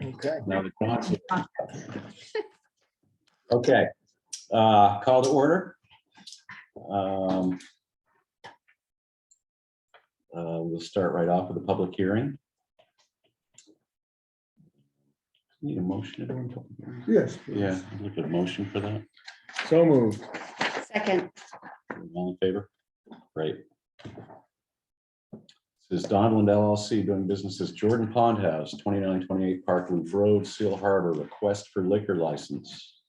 Okay. Now the John's here. Okay, call to order. We'll start right off with the public hearing. Need a motion? to go into public hearing? Yes. Yeah, look at a motion for that. So moved. Second, All in favor? Great. This is Donland LLC doing business as Jordan Pond House, 2928 Park Loop Road, Seal Harbor, request for liquor license.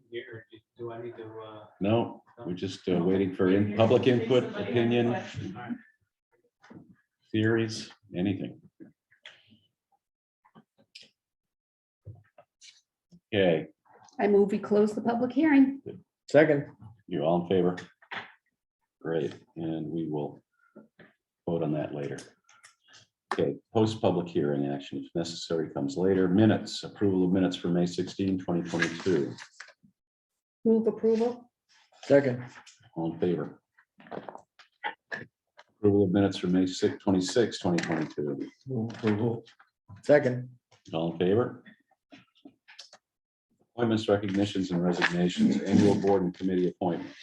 Here, do I need to? No, we're just waiting for public input, opinion, theories, anything. Okay, I move we close the public hearing. Second. you all in favor? Great, and we will vote on that later. Okay, post-public hearing action, if necessary, comes later. Minutes, approval of minutes for May 16, 2022. Move approval. Second. All in favor? Approval of minutes for May 26, 2022. Approval. Second. All in favor? Appointments, recognitions, and resignations, annual board and committee appointments.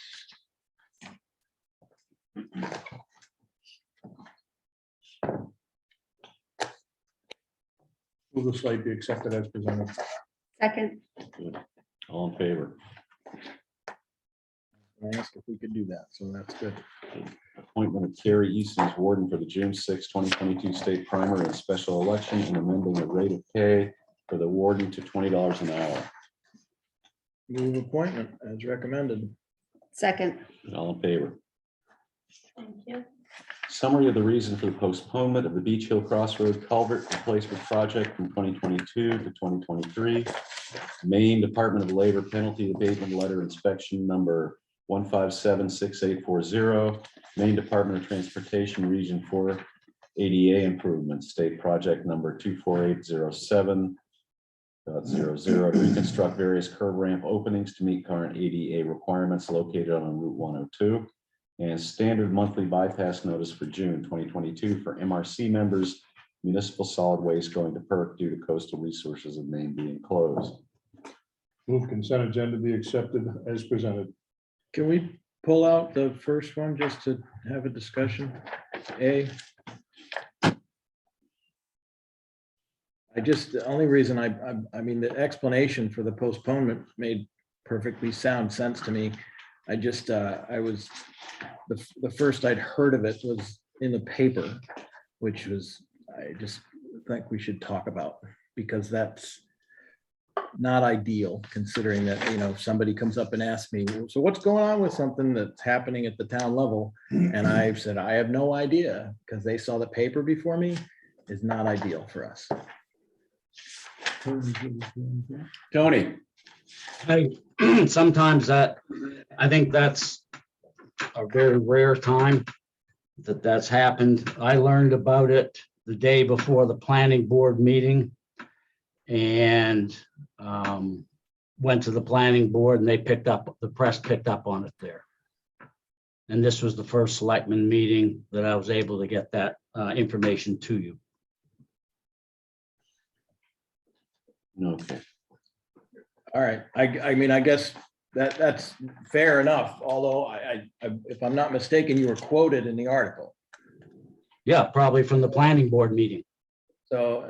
Will the slate be accepted as presented? Second, Good. All in favor? I asked if we could do that, so that's good. Appointment of Carrie Easton as warden for the June 6, 2022 state primary and special election, and amending the rate of pay for the warden to $20 an hour. Move appointment as recommended. second. All in favor? Thank you. Summary of the reason for the postponement of the Beach Hill Crossroad Culvert Replacement Project from 2022 to 2023. Maine Department of Labor Penalty Abatement Letter Inspection number 1576840. Maine Department of Transportation Region 4 ADA Improvements State Project number 24807.00 to reconstruct various curb ramp openings to meet current ADA requirements located on Route 102. And standard monthly bypass notice for June 2022 for MRC members, municipal solid waste going to PERC due to Coastal Resources of Maine being closed. Move consent agenda be accepted as presented. Can we pull out the first one just to have a discussion? The only reason I mean, the explanation for the postponement made perfectly sound sense to me. I was, the first I'd heard of it was in the paper, which was, I just think we should talk about, because that's not ideal, considering that, you know, if somebody comes up and asks me, so what's going on with something that's happening at the town level? And I've said, I have no idea, because they saw the paper before me, is not ideal for us. Tony, Sometimes I think that's a very rare time that that's happened. I learned about it the day before the planning board meeting and went to the planning board, and the press picked up on it there. And this was the first selectman meeting that I was able to get that information to you. okay, All right, I mean, I guess that's fair enough, although if I'm not mistaken, you were quoted in the article. Yeah, probably from the planning board meeting. So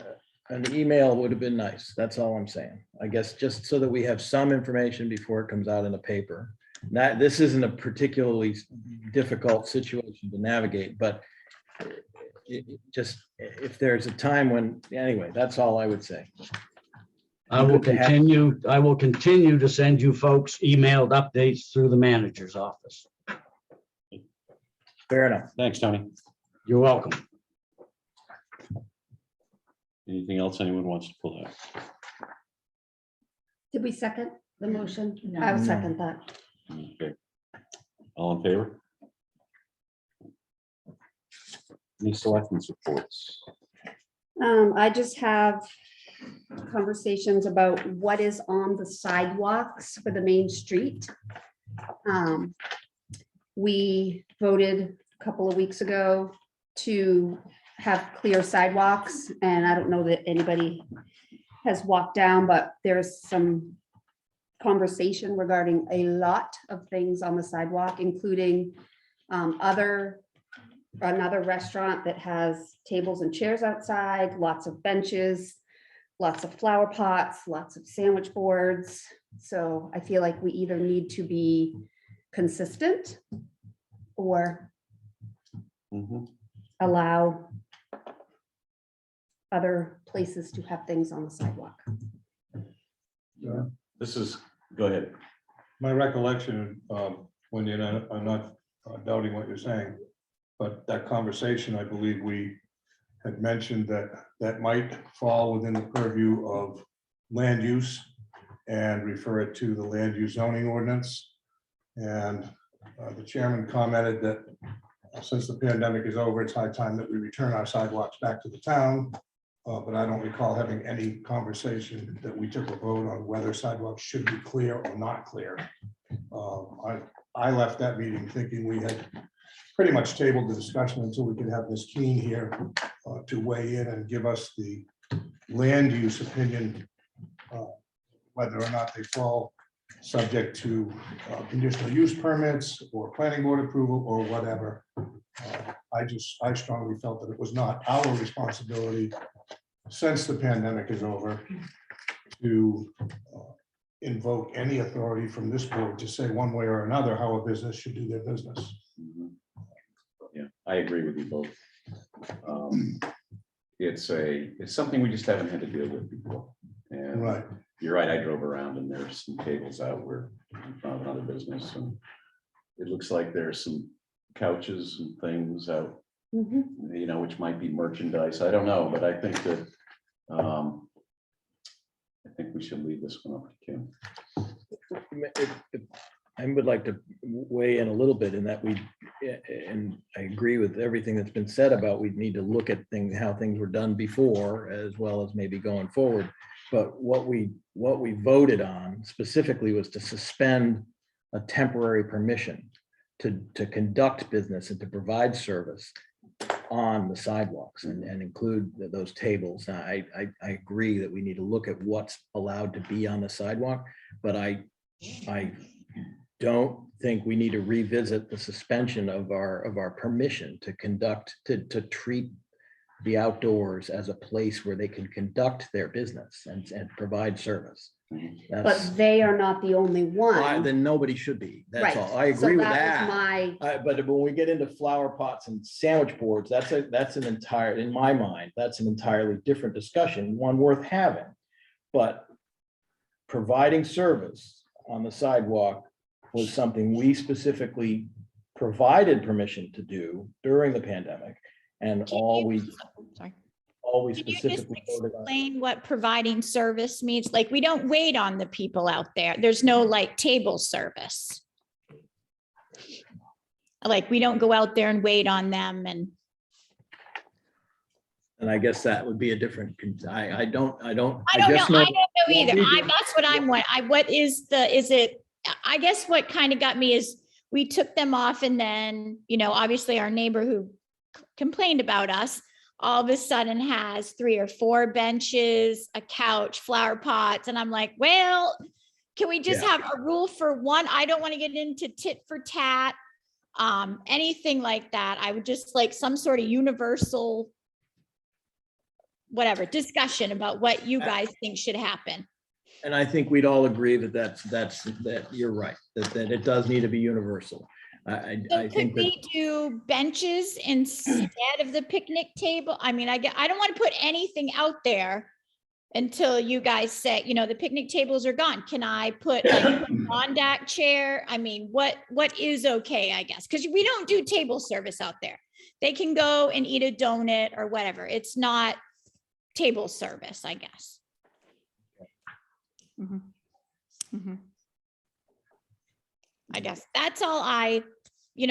an email would have been nice. That's all I'm saying. I guess just so that we have some information before it comes out in the paper. This isn't a particularly difficult situation to navigate, but just if there's a time when, anyway, that's all I would say. I will continue to send you folks emailed updates through the manager's office. Fair enough. thanks, Tony. You're welcome. Anything else anyone wants to pull out? Did we second the motion? I will second that. Okay. All in favor? Any selectmen's reports? I just have conversations about what is on the sidewalks for the main street. We voted a couple of weeks ago to have clear sidewalks, and I don't know that anybody has walked down, but there's some conversation regarding a lot of things on the sidewalk, including another restaurant that has tables and chairs outside, lots of benches, lots of flower pots, lots of sandwich boards. So I feel like we either need to be consistent or Mhm. allow other places to have things on the sidewalk. This is, go ahead. My recollection, Wendy, and I'm not doubting what you're saying, but that conversation, I believe we had mentioned that that might fall within the purview of land use and refer it to the land use zoning ordinance. And the chairman commented that since the pandemic is over, it's high time that we return our sidewalks back to the town. But I don't recall having any conversation that we took a vote on whether sidewalks should be clear or not clear. I left that meeting thinking we had pretty much tabled the discussion until we could have Ms. Keen here to weigh in and give us the land use opinion, whether or not they fall subject to conditional use permits or planning board approval or whatever. I strongly felt that it was not our responsibility since the pandemic is over to invoke any authority from this board to say one way or another how a business should do their business. Mhm. Yeah, I agree with you both. It's something we just haven't had to deal with before. And Right. you're right, I drove around and there's some tables out where in front of another business, and it looks like there's some couches and things out, which might be merchandise. I don't know, but I think that we should leave this one up to Kim. I would like to weigh in a little bit in that and I agree with everything that's been said about we need to look at things, how things were done before, as well as maybe going forward. But what we voted on specifically was to suspend a temporary permission to conduct business and to provide service on the sidewalks and include those tables. Now, I agree that we need to look at what's allowed to be on the sidewalk, but I don't think we need to revisit the suspension of our permission to conduct, to treat the outdoors as a place where they can conduct their business and provide service. But That's they are not the only why, one. then nobody should be. That's Right. all. I So agree with was that. My, But when we get into flower pots and sandwich boards, that's an entire, in my mind, that's an entirely different discussion, one worth having. But providing service on the sidewalk was something we specifically provided permission to do during the pandemic. And all we Can you just specifically voted on. explain what providing service means? Like, we don't wait on the people out there. There's no like table service. Like, we don't go out there and wait on them and. And I guess that would be a different, I don't I don't know. I just don't know what either. we do. That's what I'm, what is it? I guess what kind of got me is we took them off and then, obviously our neighbor who complained about us all of a sudden has 3 or 4 benches, a couch, flower pots. And I'm like, well, can we just have a rule for one? I don't want to get into tit for tat, anything like that. I would just like some sort of universal, whatever, discussion about what you guys think should happen. And I think we'd all agree that you're right, that it does need to be universal. I So think could that, we do benches instead of the picnic table? I mean, I don't want to put anything out there until you guys say, the picnic tables are gone. Can I put like a on deck chair? I mean, what is okay, I guess, because we don't do table service out there. They can go and eat a donut or whatever. It's not table service, I guess. I guess that's all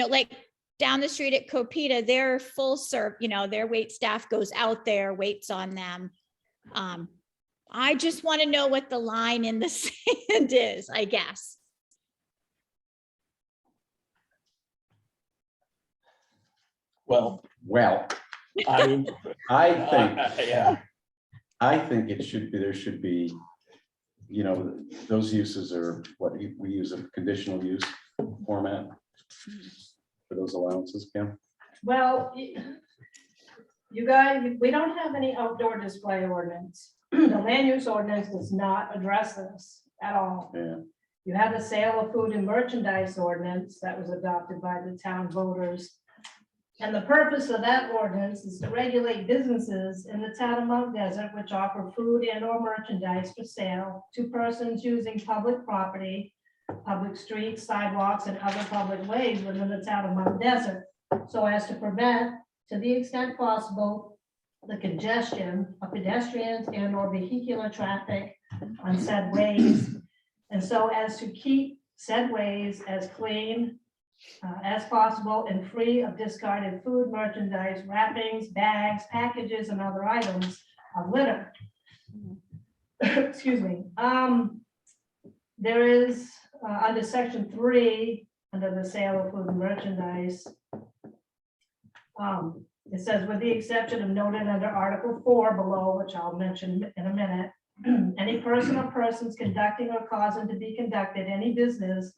like down the street at Copita, they're full serve, their wait staff goes out there, waits on them. I just want to know what the line in the sand is, I guess. Well, Well, I mean, I think, yeah, I think it should be, there should be, you know, those uses are what we use a conditional use format for those allowances, Kim. Well, you guys, we don't have any outdoor display ordinance. The land use ordinance does not address this at all. Yeah, You have the sale of food and merchandise ordinance that was adopted by the town voters. And the purpose of that ordinance is to regulate businesses in the town of Mount Desert which offer food and or merchandise for sale to persons using public property, public streets, sidewalks, and other public ways within the town of Mount Desert, so as to prevent, to the extent possible, the congestion of pedestrians and or vehicular traffic on said ways, and so as to keep said ways as clean as possible and free of discarded food, merchandise, wrappings, bags, packages, and other items of litter. Excuse me. There is, under section 3, under the sale of food and merchandise, it says, with the exception of noted under Article 4 below, which I'll mention in a minute, any person or persons conducting or causing to be conducted any business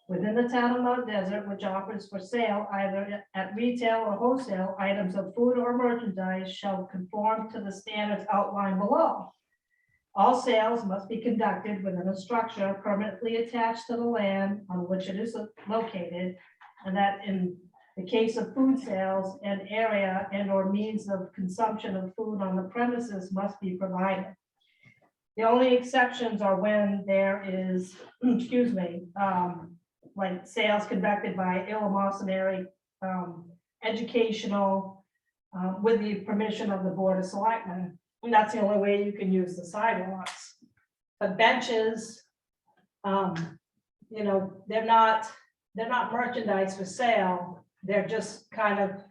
within the town of Mount Desert which offers for sale either at retail or wholesale items of food or merchandise shall conform to the standards outlined below. All sales must be conducted within a structure permanently attached to the land on which it is located, and that in the case of food sales, an area and or means of consumption of food on the premises must be provided. The only exceptions are when there is, excuse me, like sales conducted by eleemosynary, educational, with the permission of the Board of Selectmen. And that's the only way you can use the sidewalks. But benches, you know, they're not merchandise for sale. They're just kind of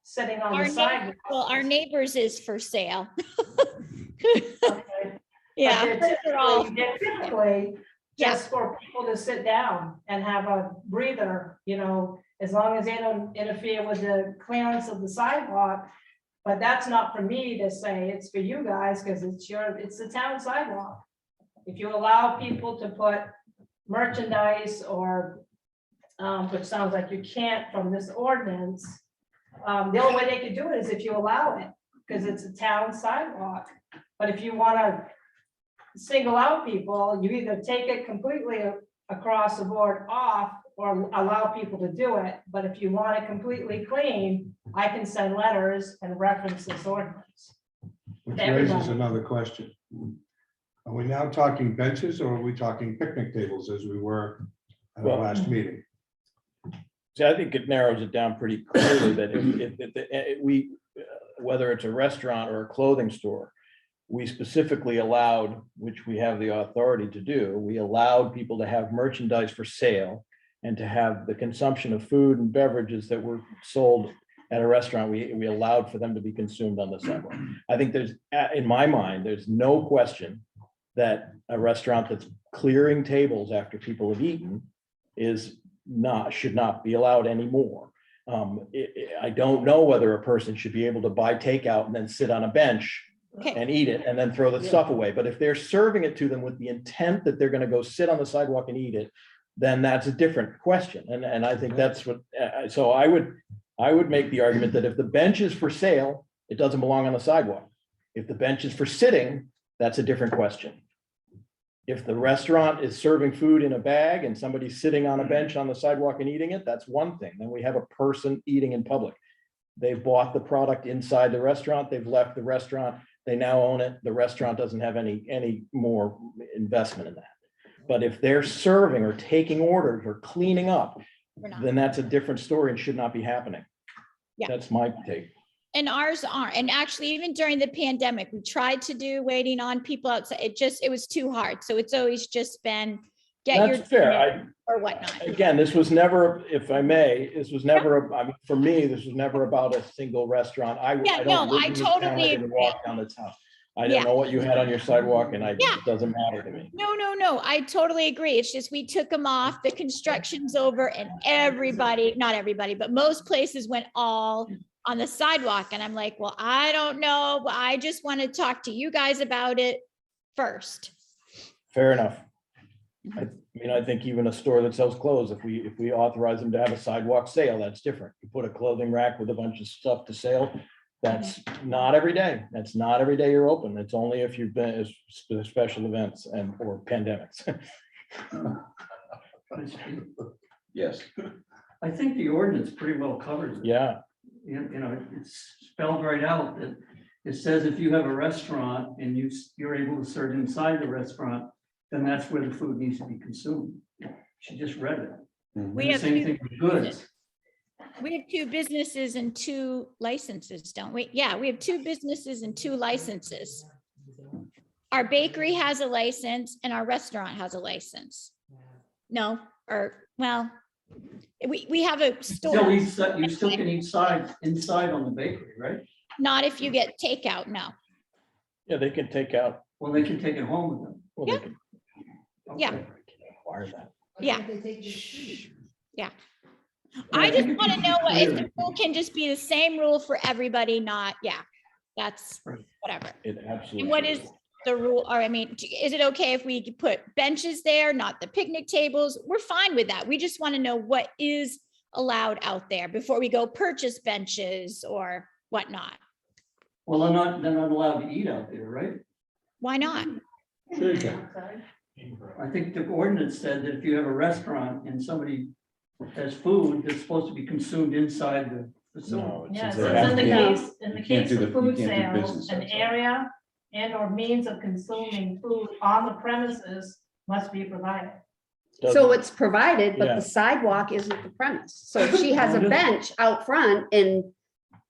sitting on the sidewalk. Well, our neighbors is for sale. Okay. Yeah. But they're all- they're typically Yeah. just for people to sit down and have a breather, you know, as long as they don't interfere with the clearance of the sidewalk. But that's not for me to say, it's for you guys, because it's the town sidewalk. If you allow people to put merchandise or, which sounds like you can't from this ordinance, the only way they could do it is if you allow it, because it's a town sidewalk. But if you want to single out people, you either take it completely across the board off or allow people to do it. But if you want it completely clean, I can send letters and reference this ordinance. Which Everybody. raises another question. Are we now talking benches or are we talking picnic tables as we were at our Well- last meeting? see, I think it narrows it down pretty clearly that if we, whether it's a restaurant or a clothing store, we specifically allowed, which we have the authority to do, we allowed people to have merchandise for sale and to have the consumption of food and beverages that were sold at a restaurant, we allowed for them to be consumed on the sidewalk. I think there's, in my mind, there's no question that a restaurant that's clearing tables after people have eaten should not be allowed anymore. I don't know whether a person should be able to buy takeout and then sit on a bench Okay. and eat it and then throw the stuff away. But if they're serving it to them with the intent that they're going to go sit on the sidewalk and eat it, then that's a different question. And I think that's what, so I would make the argument that if the bench is for sale, it doesn't belong on the sidewalk. If the bench is for sitting, that's a different question. If the restaurant is serving food in a bag and somebody's sitting on a bench on the sidewalk and eating it, that's one thing. Then we have a person eating in public. They've bought the product inside the restaurant, they've left the restaurant, they now own it. The restaurant doesn't have any more investment in that. But if they're serving or taking orders or cleaning up, We're not. then that's a different story and should not be happening. Yeah. That's my take. And ours aren't. And actually, even during the pandemic, we tried to do waiting on people outside. It was too hard. So it's always just been get your That's fair. dinner or whatnot. Again, this was never, if I may, this was never, I mean, for me, this was never about a single restaurant. Yeah, I no, don't live I in this town, totally didn't agree. walk down the town. I Yeah. don't know what you had on your sidewalk and it Yeah. doesn't matter to me. No, I totally agree. It's just we took them off, the construction's over and everybody, not everybody, but most places went all on the sidewalk. And I'm like, well, I don't know. Well, I just want to talk to you guys about it first. Fair enough. I mean, I think even a store that sells clothes, if we authorize them to have a sidewalk sale, that's different. You put a clothing rack with a bunch of stuff to sale. That's not every day. That's not every day you're open. It's only if you've been as special events or pandemics. Yes. I think the ordinance pretty well covers it. Yeah, You know, it's spelled right out that it says if you have a restaurant and you're able to serve inside the restaurant, then that's where the food needs to be consumed. She just read it. We The have same two thing with goods. We have 2 businesses and 2 licenses, don't we? Yeah, we have 2 businesses and 2 licenses. Our bakery has a license and our restaurant has a license. No, or, well, we have a store, You still can eat inside on the bakery, right? not if you get takeout, no. yeah, they can take out. Well, they can take it home with them. Well, Yeah. they can Yeah. Okay. require that. Yeah. Yeah, I think just it want to should be know if clear. the rule can just be the same rule for everybody, not, yeah, that's Right. whatever. It absolutely. And what is the rule, or I mean, is it okay if we put benches there, not the picnic tables? We're fine with that. We just want to know what is allowed out there before we go purchase benches or whatnot. Well, they're not allowed to eat out there, right? Why not? I think the ordinance said that if you have a restaurant and somebody has food that's supposed to be consumed inside the facility. No, it Yeah, says so they have in the to- case, in the You can't case do of the- you food can't do sales, business an outside. area and or means of consuming food on the premises must be provided. So doesn't- it's provided, but Yeah. the sidewalk isn't the premise. So if she has a bench out front and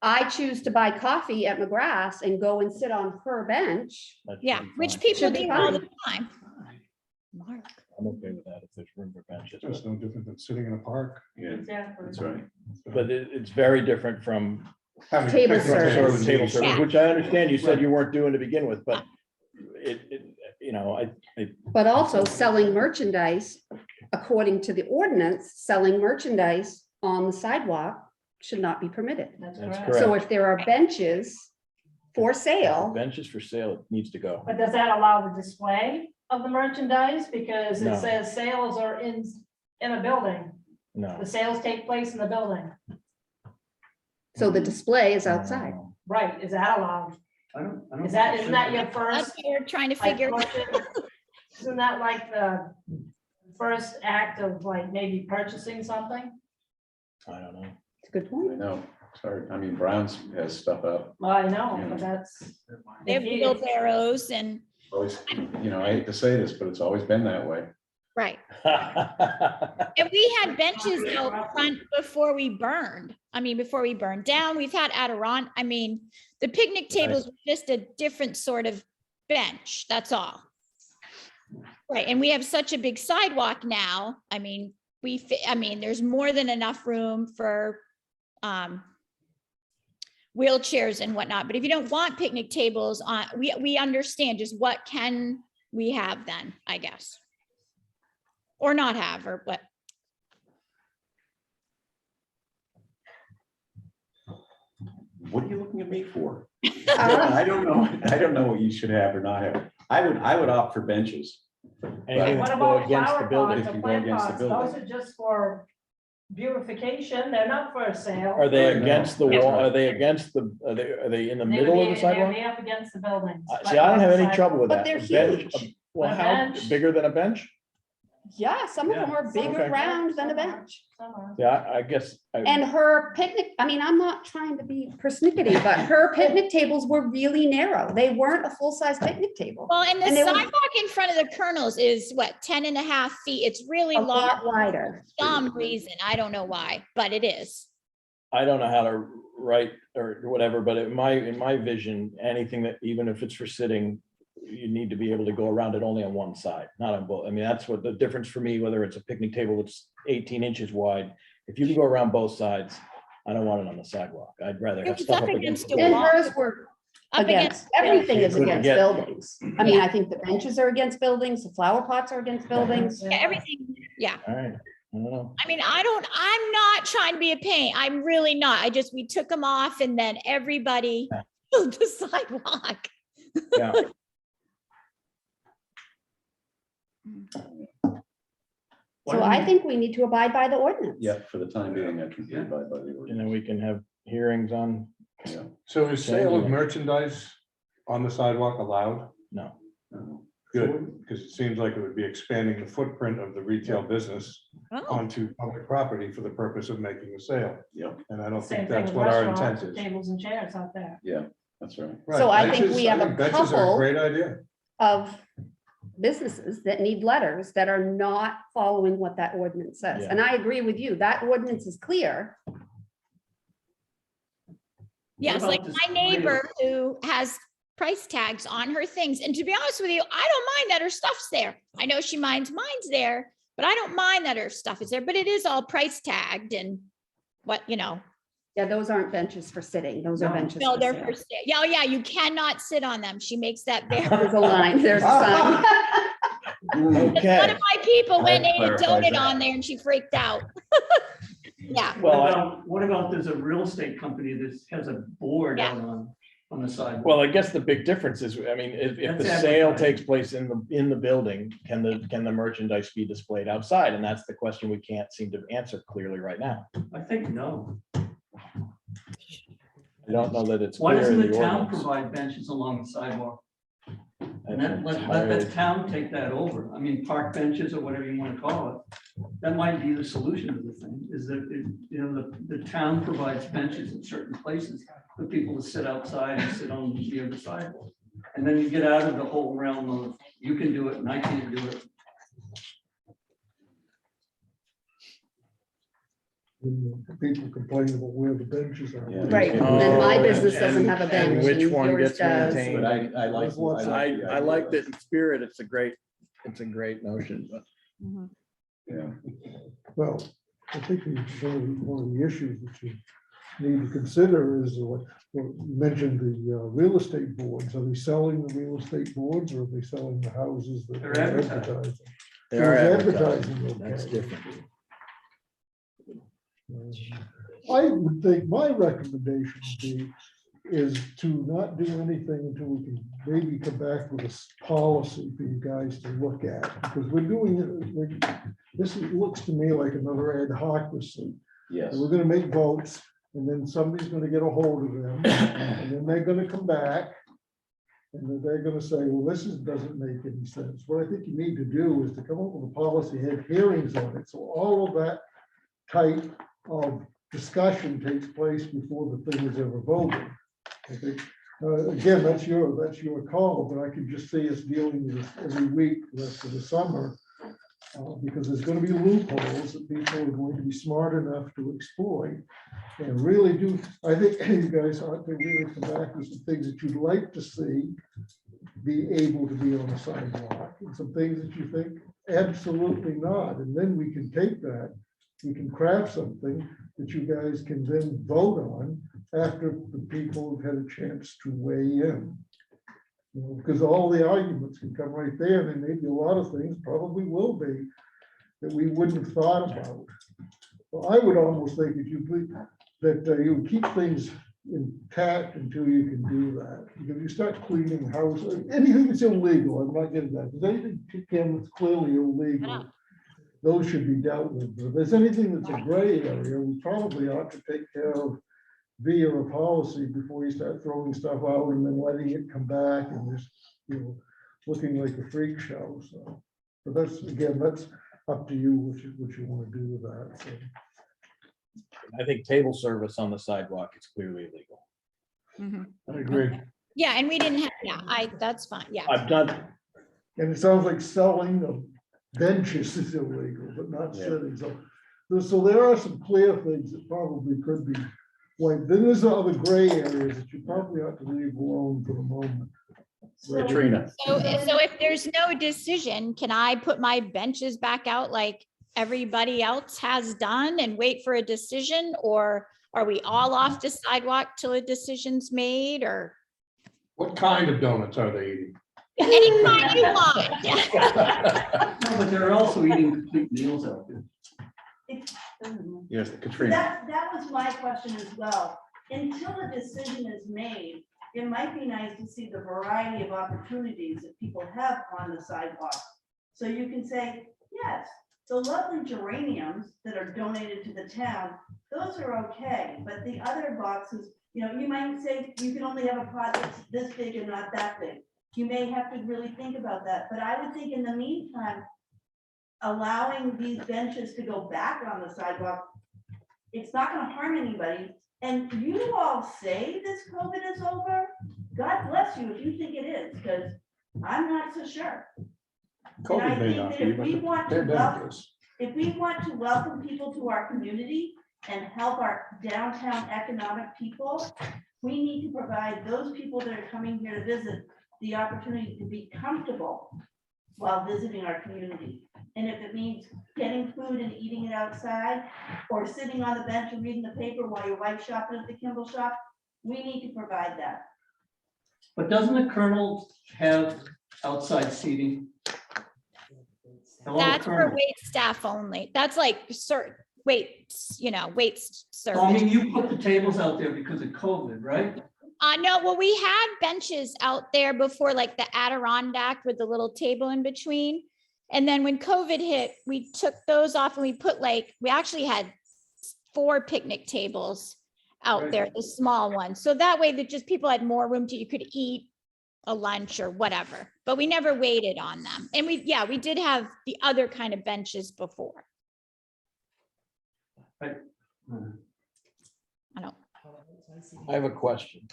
I choose to buy coffee at McGrath's and go and sit on her bench, that should Yeah, be which fine. people Should be do all the fine. time. Mark. I'm okay with that if there's room for benches. It's no different than sitting in a park. Yeah, Exactly. that's right. But it's very different from Having Table picnic service. sort tables. of table service, Yeah. which I understand you said you weren't doing to begin with, but you know, but also selling merchandise, according to the ordinance, selling merchandise on the sidewalk should not be permitted. That's That's correct. correct. So if there are benches for sale, benches for sale, it needs to go. But does that allow the display of the merchandise? Because No. it says sales are in a building. No. The sales take place in the building. so the display is outside. Right, is that allowed? I don't Isn't think it that should your be. first? That's what we're trying to like, figure. Isn't that like the first act of like maybe purchasing something? I don't know. It's a good I point. know. Sorry. I mean, Brown's has stuff up. Well, I know, but that's. They have if you- wheelbarrows and, Always, I hate to say this, but it's always been that way. right. And we had benches out front before we burned. I mean, before we burned down, we've had Adirondack. I mean, the picnic tables were just a different sort of bench, that's all. Right, and we have such a big sidewalk now. I mean, there's more than enough room for wheelchairs and whatnot. But if you don't want picnic tables on, we understand just what can we have then, I guess. Or not have, or what. What are you looking at me for? I don't know. I don't know what you should have or not have. I would opt for benches. Anything What that's go about against the flower building. pots If or you go plant against the pots? Those building. are just for beautification. They're not for sale. Are they No. against the wall? Are they against the, are they in the They would middle of be- the they'd sidewalk? be up against the building. See, I don't have any trouble with But that. they're A bench- huge. Well, A how, bench. bigger than a bench? Yeah, some of them are bigger Okay. round than a bench. Yeah, I guess. And her picnic, I mean, I'm not trying to be persnickety, but her picnic tables were really narrow. They weren't a full-size picnic table. Well, and the And they were- sidewalk in front of the Colonels is what, 10 and a half feet? It's really A long, lot wider. for some reason. I don't know why, but it is. I don't know how to write or whatever, but in my vision, anything that, even if it's for sitting, you need to be able to go around it only on one side, not on both. I mean, that's what the difference for me, whether it's a picnic table that's 18 inches wide. If you can go around both sides, I don't want it on the sidewalk. I'd rather It have was stuff up up against against the a And wall. wall. hers were Up against, everything is Could against get- buildings. I mean, I think the benches are against buildings, the flower pots are against buildings. Yeah, everything, yeah. All right. I don't know. I mean, I'm not trying to be a pain. I'm really not. We took them off and then everybody filled the sidewalk. Yeah. So I think we need to abide by the ordinance. Yeah, for the time being, I can abide by the And ordinance. then we can have hearings on, Yeah. So is sale of Changing it. merchandise on the sidewalk allowed? no. Good, because it seems like it would be expanding the footprint of the retail business Oh, onto public property for the purpose of making a sale. Yeah, And I don't Same think thing that's with what our restaurants, intent is. tables and chairs out there. yeah, that's right. So I Right, think we benches- have I a think benches are couple- Great idea. Of businesses that need letters that are not following what that ordinance says. Yeah. And I agree with you, that ordinance is clear. yes, about like this my neighbor who has price tags on her things. And to be honest with you, I don't mind that her stuff's there. I know she minds mine's there, but I don't mind that her stuff is there, but it is all price tagged and what, Yeah, those aren't benches for sitting, those are No. benches. no, for they're sale. for sale. Yeah, oh yeah, you cannot sit on them. She makes that very. There's a line, there's a sign. One Okay. of my people went That in and clarifies donut that. on there and she freaked out. Yeah, Well, What about there's a real estate company that has a board Yeah. out on the sidewalk? Well, I guess the big difference is, I mean, if the That's sale advertising. takes place in the building, can the merchandise be displayed outside? And that's the question we can't seem to answer clearly right now. I think no. I don't know that it's Why clear doesn't in the the town ordinance. provide benches along the sidewalk? And That's let entirely- the town take that over. I mean, park benches or whatever you want to call it. That might be the solution to the thing, is that, the town provides benches in certain places for people to sit outside and sit on near the sidewalk. And then you get out of the whole realm of, you can do it and I can't do it. People complain about where the benches are. Yeah. Right, and then my Oh, business and- doesn't have a and bench, which and one yours gets does. maintained? But I like. I like that in spirit. It's a great notion, but Yeah, Well, I think one of the issues that you need to consider is what you mentioned, the real estate boards. Are they selling the real estate boards or are they selling the houses that They're they're advertising. advertising? they are Is advertising. That's okay? different. I would think my recommendation would be is to not do anything until we can maybe come back with a policy for you guys to look at, because we're doing it, looks to me like another ad hoc receipt. yes. We're gonna make votes, and then somebody's gonna get a hold of them, and then they're gonna come back. And then they're gonna say, well, doesn't make any sense. What I think you need to do is to come up with a policy, have hearings on it, so all of that type of discussion takes place before the thing is ever voted. I think, again, that's your call, but I could just see us dealing with this every week the rest of the summer. Because there's gonna be loopholes that people are going to be smart enough to exploit. And really do, I think you guys ought to really come back with some things that you'd like to see be able to be on the sidewalk, and some things that you think absolutely not. And then we can take that, we can craft something that you guys can then vote on after the people have had a chance to weigh in. You know, because all the arguments can come right there, and maybe a lot of things probably will be that we wouldn't have thought about. Well, I would almost think that you would keep things intact until you can do that. Because you start cleaning houses, anything that's illegal, I'm not getting that, because anything, Kim, that's clearly illegal, those should be dealt with. But if there's anything that's a gray area, we probably ought to take care of via a policy before you start throwing stuff out and then letting it come back and just, looking like a freak show. So, but that's up to you what you want to do with that. So. I think table service on the sidewalk is clearly illegal. Mhm. I agree. Yeah, and we didn't have, that's fine, yeah. I've done, And it sounds like selling of benches is illegal, but not Yeah. sitting. So there are some clear things that probably could be. Like, then there's other gray areas that you probably ought to leave alone for the moment. Katrina, So if there's no decision, can I put my benches back out like everybody else has done and wait for a decision? Or are we all off the sidewalk till a decision's made or? What kind of donuts are they eating? Any kind you want. No, but they're also eating complete meals out there. Yes, Katrina. That was my question as well. Until a decision is made, it might be nice to see the variety of opportunities that people have on the sidewalk. So you can say, yes, the lovely geraniums that are donated to the town, those are okay, but the other boxes, you know, you might say you can only have a pot that's this big and not that big. You may have to really think about that, but I would think in the meantime, allowing these benches to go back on the sidewalk, it's not gonna harm anybody. And you all say this COVID is over, God bless you if you think it is, because I'm not so sure. And I COVID may think not that be, if we but want the to welcome, pandemic is. if we want to welcome people to our community and help our downtown economic people, we need to provide those people that are coming here to visit the opportunity to be comfortable while visiting our community. And if it means getting food and eating it outside, or sitting on the bench and reading the paper while your wife's shopping at the Kimball shop, we need to provide that. But doesn't the Colonel have outside seating? Hello, That's for Colonel. wait staff only. That's like wait So, I mean, service. you put the tables out there because of COVID, right? No, well, we had benches out there before, like the Adirondack with the little table in between. And then when COVID hit, we took those off and we put we actually had 4 picnic tables out Right. there, the small ones. So that way that just people had more room you could eat a lunch or whatever, but we never waited on them. And we did have the other kind of benches before. Right. I don't, I have a question.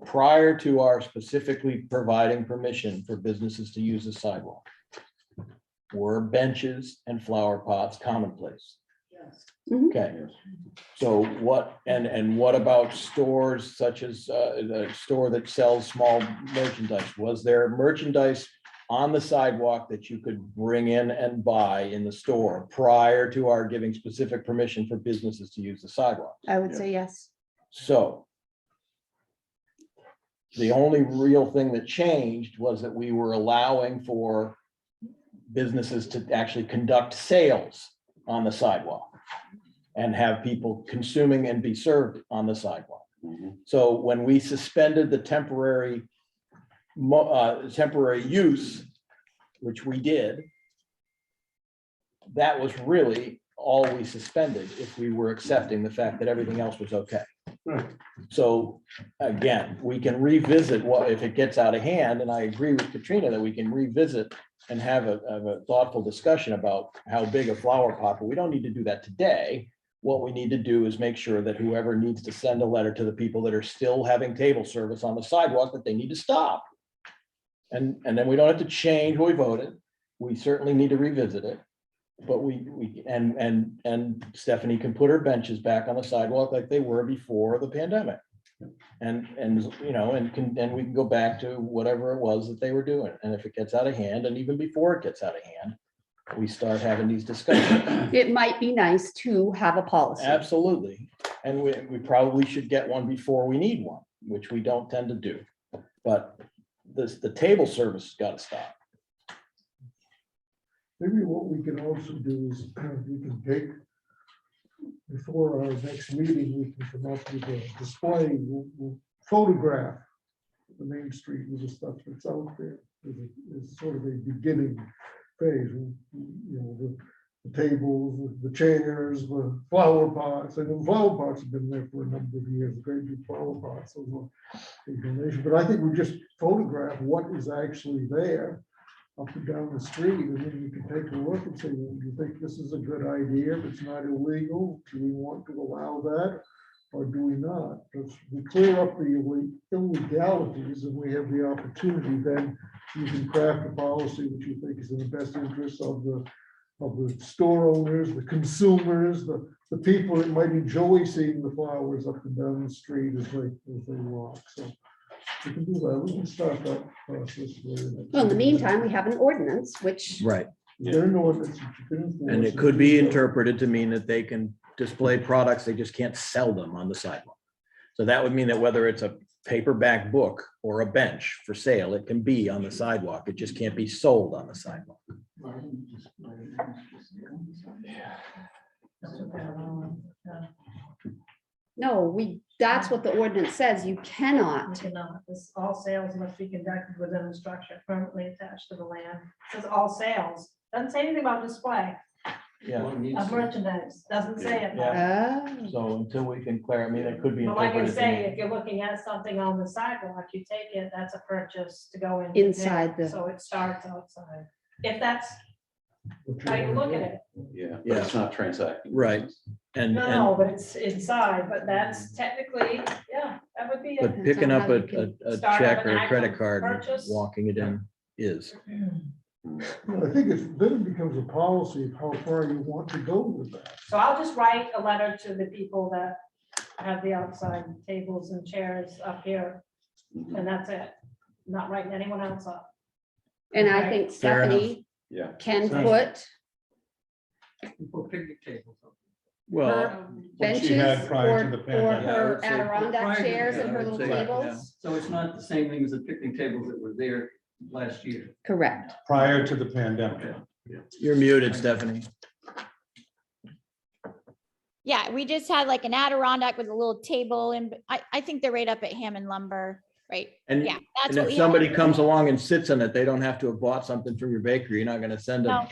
Prior to our specifically providing permission for businesses to use the sidewalk, were benches and flower pots commonplace? Yes. Okay, so what, and what about stores such as the store that sells small merchandise? Was there merchandise on the sidewalk that you could bring in and buy in the store prior to our giving specific permission for businesses to use the sidewalk? I would say yes. So the only real thing that changed was that we were allowing for businesses to actually conduct sales on the sidewalk and have people consuming and be served on the sidewalk. Mhm. So when we suspended the temporary use, which we did, that was really all we suspended if we were accepting the fact that everything else was okay. Right. So again, we can revisit what, if it gets out of hand, and I agree with Katrina that we can revisit and have a thoughtful discussion about how big a flower pot, but we don't need to do that today. What we need to do is make sure that whoever needs to send a letter to the people that are still having table service on the sidewalk, that they need to stop. And then we don't have to change what we voted. We certainly need to revisit it. But and Stephanie can put her benches back on the sidewalk like they were before the pandemic. And we can go back to whatever it was that they were doing. And if it gets out of hand, and even before it gets out of hand, we start having these discussions. It might be nice to have a policy. Absolutely. And we probably should get one before we need one, which we don't tend to do. But the table service has got to stop. Maybe what we can also do is we can take, before our next meeting, we can come up with a display, we'll photograph the main street with the stuff that's out there. As sort of a beginning phase, the tables, the chairs, the flower pots, and the flower pots have been there for a number of years, great big flower pots. Those were a donation, but I think we just photograph what is actually there up and down the street, and then you can take a look and say, well, do you think this is a good idea? If it's not illegal, do we want to allow that? Or do we not? Because we clear up the illegalities and we have the opportunity, then you can craft a policy which you think is in the best interest of the store owners, the consumers, the people that might enjoy seeing the flowers up and down the street as they walk. So we can do that. We can start that process. Well, in the meantime, we have an ordinance, which Right. There are no ordinance that you can enforce. And it could be interpreted to mean that they can display products, they just can't sell them on the sidewalk. So that would mean that whether it's a paperback book or a bench for sale, it can be on the sidewalk. It just can't be sold on the sidewalk. No, that's what the ordinance says. You You cannot. cannot, this, all sales must be conducted within a structure permanently attached to the land. It says all sales, doesn't say anything about display Yeah, of merchandise, doesn't say it. Yeah. Oh, so until we can clear, I mean, it could be But like I interpreted. say, if you're looking at something on the sidewalk, you take it, that's a purchase to go in. Inside the- So it starts outside, if that's what you how you wanna look do. at it. Yeah, but it's not transacting. Right. And, No, but it's inside, but that's technically, yeah, that would be but it. picking up Depends on how you a start check up or an a credit item card, and purchase. walking it in is. I think then it becomes a policy of how far you want to go with that. So I'll just write a letter to the people that have the outside tables and chairs up here, Mhm. and that's it. Not writing anyone else up. and I think Fair enough. Stephanie Yeah. can Sounds- put Put picnic tables up. Well, her What she benches had prior to or the pandemic. Yeah, I her would say- Adirondack Prior to- chairs and yeah, I her would little say, yeah. tables. So it's not the same thing as the picnic tables that were there last year. Correct. Prior to the pandemic. you're muted, Stephanie. Yeah, we just had like an Adirondack with a little table and I think they're right up at Hammond Lumber, right? And, Yeah, that's and what if we somebody have. comes along and sits in it, they don't have to have bought something from your bakery. You're not gonna send them.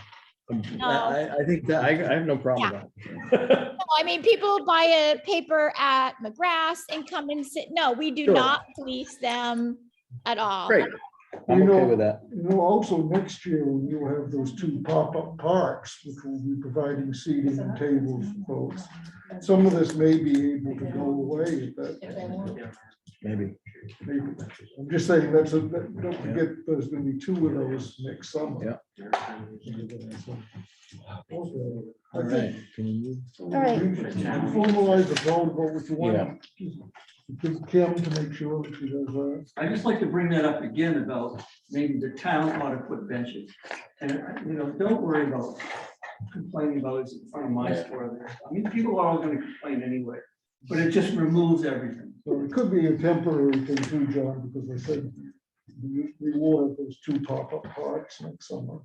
No. I think that, I have no problem with that. No, I mean, people buy a paper at McGrath and come and sit. No, we do Sure. not police them at all. Great, I'm You okay know- with that. You know, also next year, when you have those two pop-up parks, which will be providing seating and tables for folks, some of this may be able to go away at that If they point. want. Maybe. Maybe. I'm just saying, don't forget, there's gonna be two of those next summer. Yeah. Okay. I All think right. Can you move? All right. you can formalize the vote about what you want. Give Kim to make sure that she does that. I just like to bring that up again about maybe the town ought to put benches. And, don't worry about complaining about it in front of my store there. I mean, people are all gonna complain anyway, but it just removes everything. So it could be a temporary thing too, John, because I said we wanted those two pop-up parks next summer.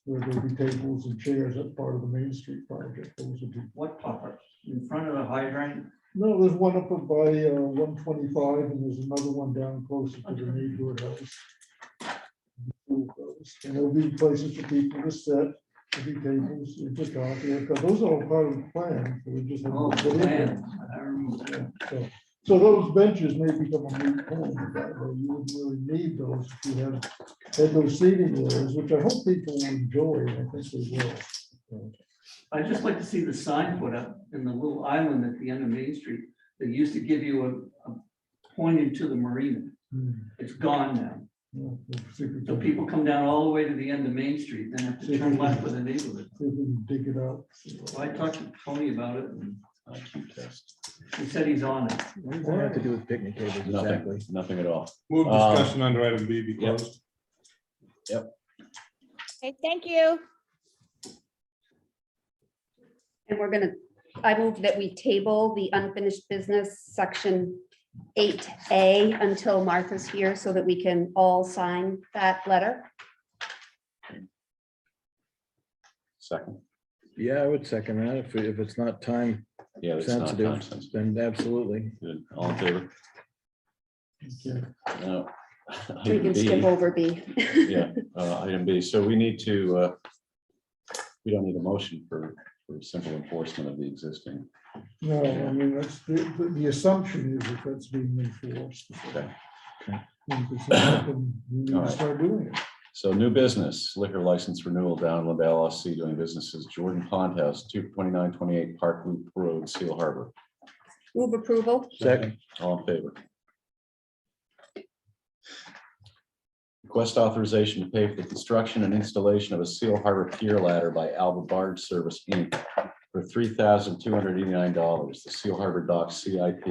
Where there'll be tables and chairs as part of the Main Street project. Those would be, What pop-ups? In front of the hydrant? no, there's one up by 125 and there's another one down closer to the neighborhood house. And there'll be places for people to sit, there'll be tables, and for coffee, because those are all part of the plan. So we just have Oh, to put it in. man, I remember that. Yeah, so those benches may become a moot point, that way you wouldn't really need those if you had those seating areas, which I hope people will enjoy, and I think they will. I'd just like to see the sign put up in the little island at the end of Main Street that used to give you a pointing to the marina. Hmm, It's gone now. yeah, we'll see if we So can- people come down all the way to the end of Main Street, then have to turn left for the neighborhood. see if we can dig it out. So I talked to Tony about it and IQ test. he said he's on it. What does that have to do with picnic tables exactly? Nothing, nothing at all. Move Um, discussion under item B be yep. closed. Okay, thank you. And I move that we table the unfinished business section 8A until Martha's here so that we can all sign that letter. Second. Yeah, I would second that if it's not time Yeah, it's not time sensitive, sensitive. then absolutely. Good. All in favor? Okay. No. We Item can B. skip over B. Yeah, item B. So we need to, we don't need a motion for simple enforcement of the existing. No, I mean, that's, the assumption is that that's being enforced. Okay. And if it's not, then we need All to right. start doing it. So new business, liquor license renewal, Downland LLC doing businesses, Jordan Pond House, 2928 Park Loop Road, Seal Harbor. Move approval. Second, All in favor? Request authorization to pay for the construction and installation of a Seal Harbor pier ladder by Alba Barge Service, Inc. for $3,289. The Seal Harbor Docks CIP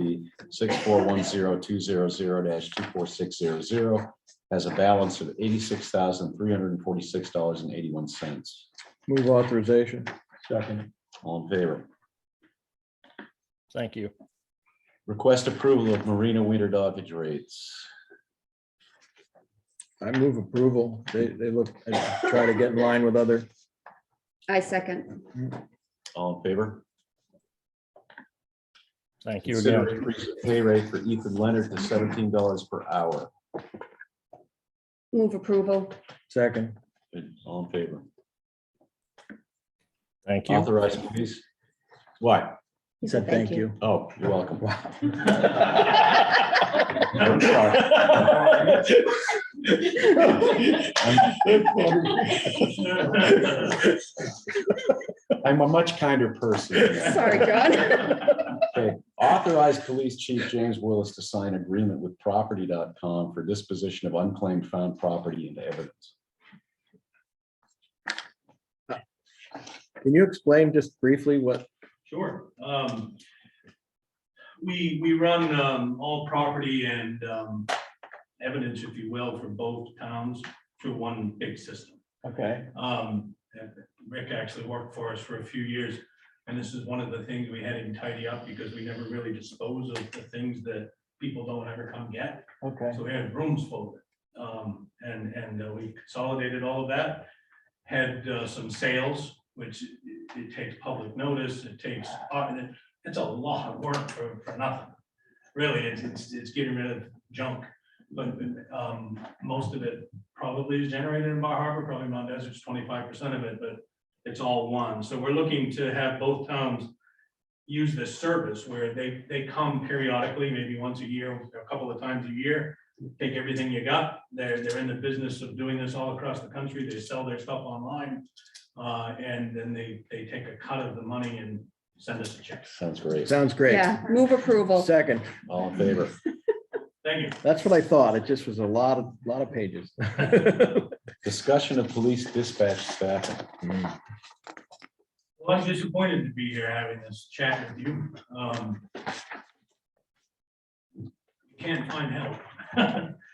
6410200-24600 has a balance of $86,346.81. move authorization. Second. All in favor? Thank you. Request approval of Marina winter dockage rates. I move approval. They look, I try to get in line with other. I second. All in favor? Thank you again. Consider increase the pay rate for Ethan Leonard to $17 per hour. Move approval. Second. All in favor? Thank you. Authorize police. What? He said, thank you. Oh, you're welcome. Wow. I'm sorry. I'm a much kinder person. Sorry, John. Okay, authorize Police Chief James Willis to sign agreement with property.com for disposition of unclaimed found property and evidence. Can you explain just briefly what, Sure. We run all property and evidence, if you will, for both towns through one big system. okay, And Rick actually worked for us for a few years, and this is one of the things we had him tidy up because we never really dispose of the things that people don't ever come get. okay. So we had rooms full of it. And we consolidated all of that, had some sales, which it takes public notice, it takes, it's a lot of work for nothing. Really, it's getting rid of junk, but most of it probably is generated in Bar Harbor, probably Mount Desert's 25% of it, but it's all one. So we're looking to have both towns use this service where they come periodically, maybe once a year, a couple of times a year, take everything you got. They're in the business of doing this all across the country. They sell their stuff online. And then they take a cut of the money and send us a check. Sounds great. Sounds great. Yeah, move approval. Second. All in favor? Thank you. That's what I thought. It just was a lot of pages. Discussion of police dispatch staffing. Well, I'm disappointed to be here having this chat with you. Can't find help,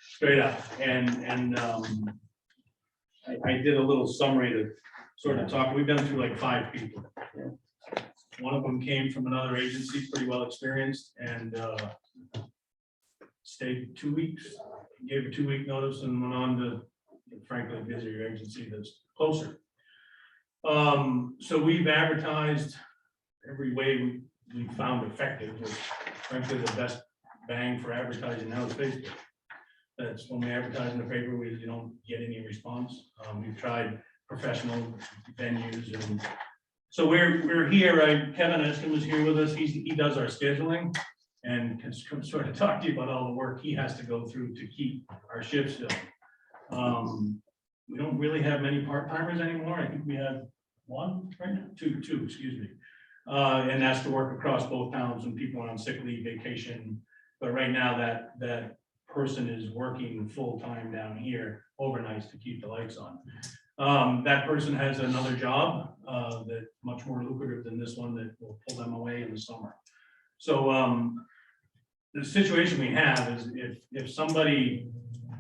straight up. And I did a little summary to sort of talk. We've been through like 5 people. One of them came from another agency, pretty well experienced, and stayed 2 weeks, gave a 2-week notice and went on to frankly a busier agency that's closer. So we've advertised every way we found effective, which frankly the best bang for advertising now is Facebook. That's when we advertise in the paper, you don't get any response. We've tried professional venues, and so we're here. Kevin Eskin was here with us. He does our scheduling and can sort of talk to you about all the work he has to go through to keep our shifts filled. We don't really have many part-timers anymore. I think we have 1 right now, two, excuse me. And that's to work across both towns when people are on sick leave, vacation. But right now that person is working full-time down here overnights to keep the lights on. That person has another job that's much more lucrative than this one that will pull them away in the summer. So the situation we have is if somebody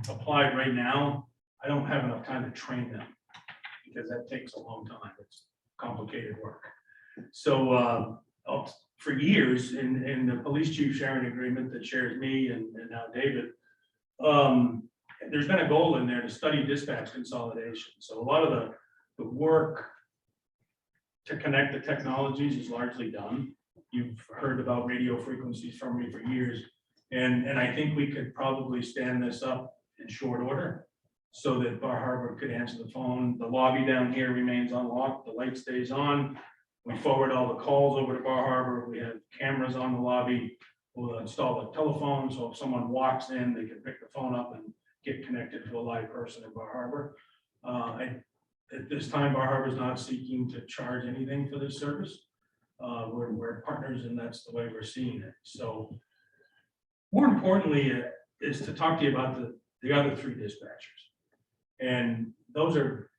applied right now, I don't have enough time to train them because that takes a long time. It's complicated work. So for years in the police chief sharing agreement that shares me and now David, there's been a goal in there to study dispatch consolidation. So a lot of the work to connect the technologies is largely done. You've heard about radio frequencies from me for years. And I think we could probably stand this up in short order so that Bar Harbor could answer the phone. The lobby down here remains unlocked. The light stays on. We forward all the calls over to Bar Harbor. We have cameras on the lobby. We'll install a telephone. So if someone walks in, they can pick the phone up and get connected to a live person in Bar Harbor. At this time, Bar Harbor is not seeking to charge anything for this service. We're partners and that's the way we're seeing it. So more importantly is to talk to you about the other 3 dispatchers. And those are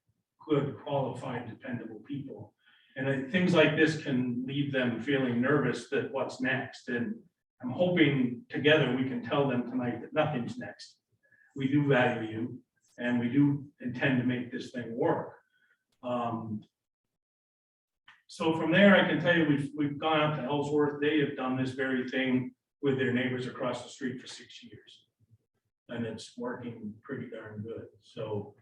good, qualified, dependable people. And things like this can leave them feeling nervous that what's next. And I'm hoping together we can tell them tonight that nothing's next. We do value you and we do intend to make this thing work. So from there, I can tell you, we've gone out to Ellsworth. They have done this very thing with their neighbors across the street for 6 years. And it's working pretty darn good. So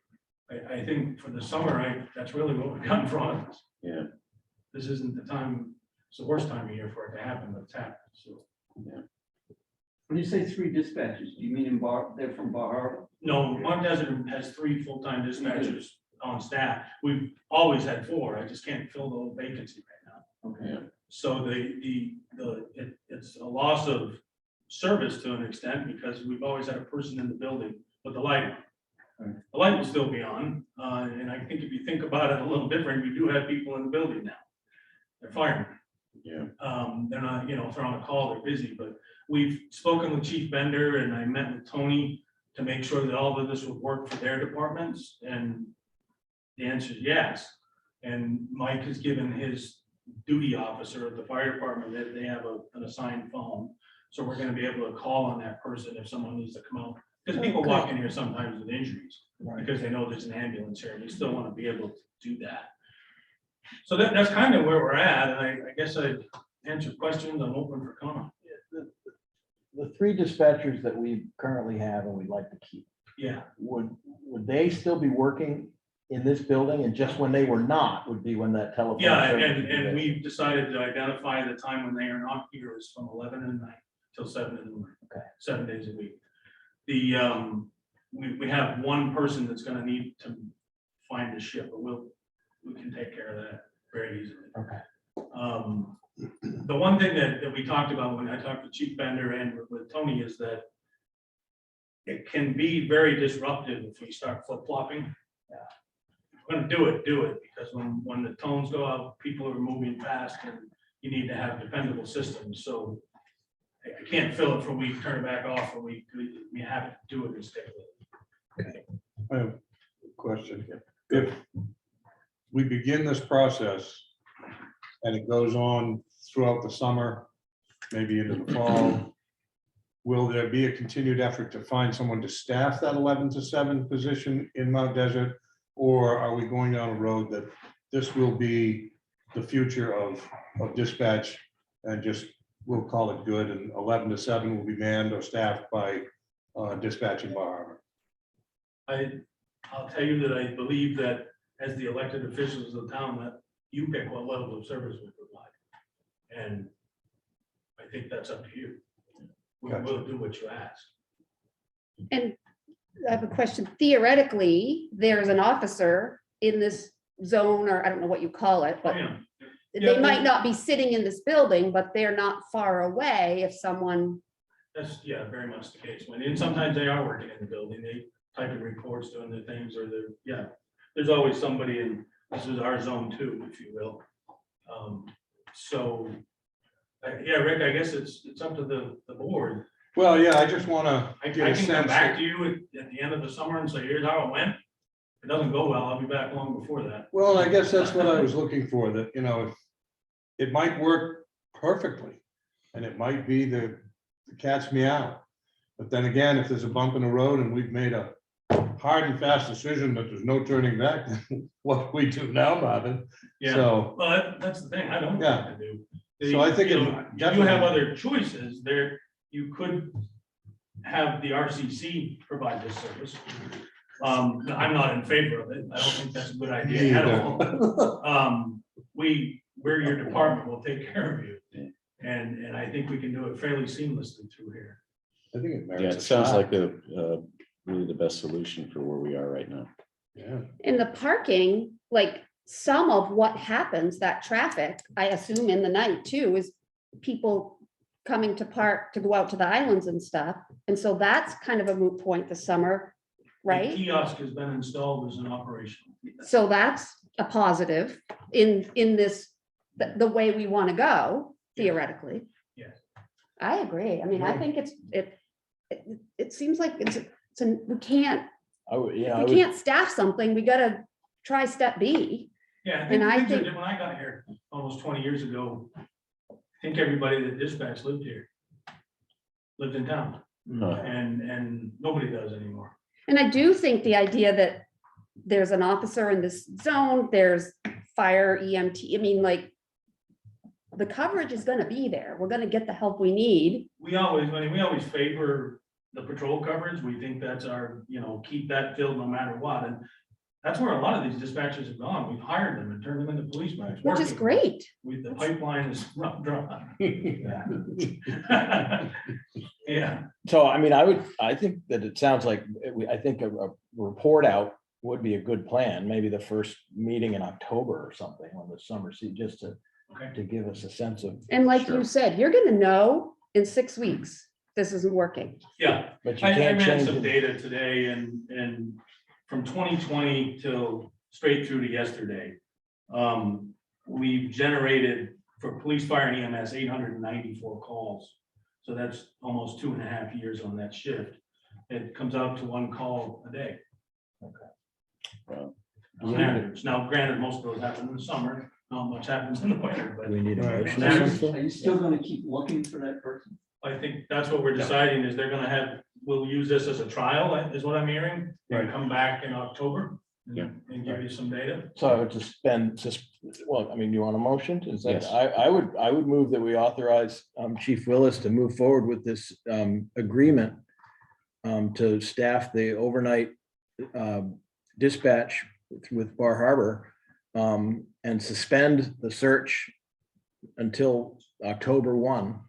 I think for the summer, that's really what we've got in front of us. Yeah. This isn't the time, it's the worst time of year for it to happen, but it's happened, so. When you say 3 dispatches, do you mean they're from Bar Harbor? No, Mount Desert has 3 full-time dispatchers on staff. We've always had 4. I just can't fill the vacancy right now. Okay. So it's a loss of service to an extent because we've always had a person in the building with the light on. Right. The light will still be on, and I think if you think about it a little different, we do have people in the building now. They're firemen. Yeah. They're not, if they're on a call, they're busy, but we've spoken with Chief Bender and I met with Tony to make sure that all of this would work for their departments, and the answer is yes. And Mike has given his duty officer at the fire department that they have an assigned phone. So we're gonna be able to call on that person if someone needs to come out, because people walk in here sometimes with injuries, because they know there's an ambulance here, and we still wanna be able to do that. So that's kind of where we're at, and I guess I answered questions, I'm open for comment. The 3 dispatchers that we currently have and we'd like to keep, Yeah, would they still be working in this building? And just when they were not would be when that telephone. yeah, service would be and there? we've decided to identify the time when they are not here is from 11 at night till 7 in the morning. Okay. 7 days a week. The, we have one person that's gonna need to find a ship, but we can take care of that very easily. Okay. The one thing that we talked about when I talked to Chief Bender and with Tony is that it can be very disruptive if we start flip-flopping. When do it, because when the tones go out, people are moving fast and you need to have dependable systems, so I can't fill it for a week, turn it back off for a week, we have to do it and stick with it. I have a question. If we begin this process and it goes on throughout the summer, maybe into the fall, will there be a continued effort to find someone to staff that 11 to 7 position in Mount Desert? Or are we going down a road that this will be the future of dispatch and just, we'll call it good, and 11 to 7 will be manned or staffed by dispatch in Bar Harbor? I'll tell you that I believe that as the elected officials of the town, that you pick what level of service we provide. And I think that's up to you. We will do what you ask. And I have a question. Theoretically, there's an officer in this zone, or I don't know what you call it, but Yeah. they Yeah, might not be sitting in this building, but they're not far away if someone, That's, very much the case. And sometimes they are working in the building, they typing reports, doing their things, or there's always somebody in, this is our zone too, if you will. So, Rick, I guess it's up to the board. Well, yeah, I just want to I get a can come sense. back to you at the end of the summer and say, here's how it went. If it doesn't go well, I'll be back long before that. Well, I guess that's what I was looking for, that, if it might work perfectly, and it might be the cat's meow. But then again, if there's a bump in the road and we've made a hard and fast decision that there's no turning back, then what do we do now, Marvin? Yeah, So, well, that's the thing, I don't know what to do. So I think it You know, you definitely- have other choices there, you could have the RCC provide this service. I'm not in favor of it, I don't think that's a good idea at all. We're your department, we'll take care of you. And I think we can do it fairly seamlessly through here. I think it merits Yeah, a it sounds shot. like really the best solution for where we are right now. Yeah, in the parking, like some of what happens, that traffic, I assume in the night too, is people coming to park to go out to the islands and stuff. And so that's kind of a moot point this summer, The right? kiosk has been installed as an operation. So that's a positive in this, the way we want to go theoretically. Yes. I agree. I mean, I think it seems like we can't I would, staff something, we gotta try step B. Yeah, And I things are think- different. When I got here almost 20 years ago, I think everybody that dispatched lived here. Lived in town, and nobody does anymore. And I do think the idea that there's an officer in this zone, there's fire EMT, I mean, like, the coverage is gonna be there. We're gonna get the help we need. We always favor the patrol coverage. We think that's our, keep that filled no matter what. And that's where a lot of these dispatchers have gone. We've hired them and turned them into policemen. It's Which is working. great. The pipeline is rough dry. Yeah, So, I mean, I think that it sounds like, I think a report out would be a good plan, maybe the first meeting in October or something on the summer seat, just okay. to give us a sense of, And like you Sure. said, you're gonna know in 6 weeks, this isn't working. Yeah. but you I can't ran change some it. data today and from 2020 till straight through to yesterday. We've generated for police, fire and EMS, 894 calls. So that's almost 2.5 years on that shift. It comes out to 1 call a day. Wow. On average. Now, granted, most of those happen in the summer, not much happens in the winter, Do but we need a Right. motion Are or you- something? Are you still gonna keep looking for that person? I think that's what we're deciding is they're gonna we'll use this as a trial, is what I'm hearing. Right. And come back in October Yeah. and give you some data. So I would well, I mean, you want a motion? Is that, Yes. I would move that we authorize Chief Willis to move forward with this agreement to staff the overnight dispatch with Bar Harbor and suspend the search until October 1,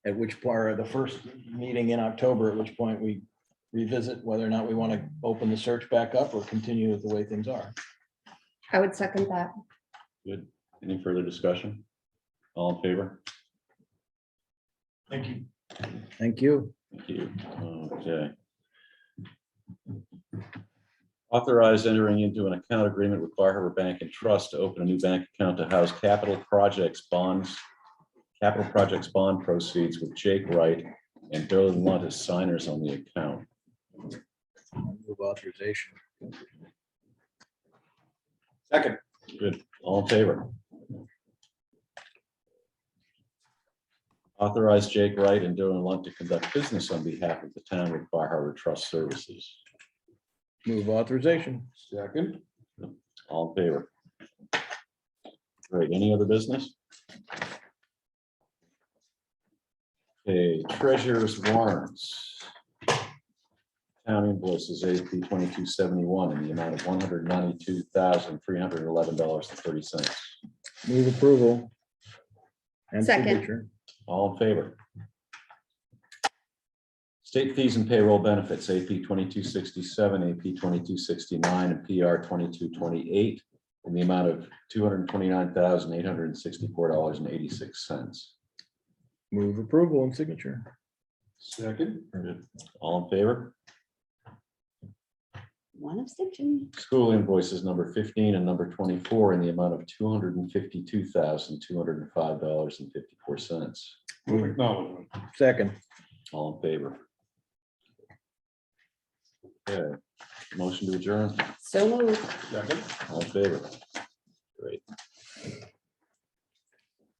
at which part, the first meeting in October, at which point we revisit whether or not we want to open the search back up or continue with the way things are. I would second that. Good. Any further discussion? All in favor? Thank you. Thank you. Thank you. Okay. Authorize entering into an account agreement with Bar Harbor Bank and Trust to open a new bank account to house capital projects bond proceeds with Jake Wright and Bill Lunt as signers on the account. Move authorization. Second. Good. All in favor? Authorize Jake Wright and Dylan Lunt to conduct business on behalf of the town with Bar Harbor Trust Services. Move authorization. Second. All in favor? Great. Any other business? Okay, treasurer's warrants. Town invoices AP 2271 in the amount of $192,311.30. Move approval. And Second. signature. All in favor? State fees and payroll benefits, AP 2267, AP 2269, and PR 2228 in the amount of $229,864.86. Move approval and signature. Second. All in favor? One abstention. School invoices number 15 and number 24 in the amount of $252,205.54. Move acknowledgement. Second. All in favor? Okay, motion to adjourn, So moved. Second. all in favor?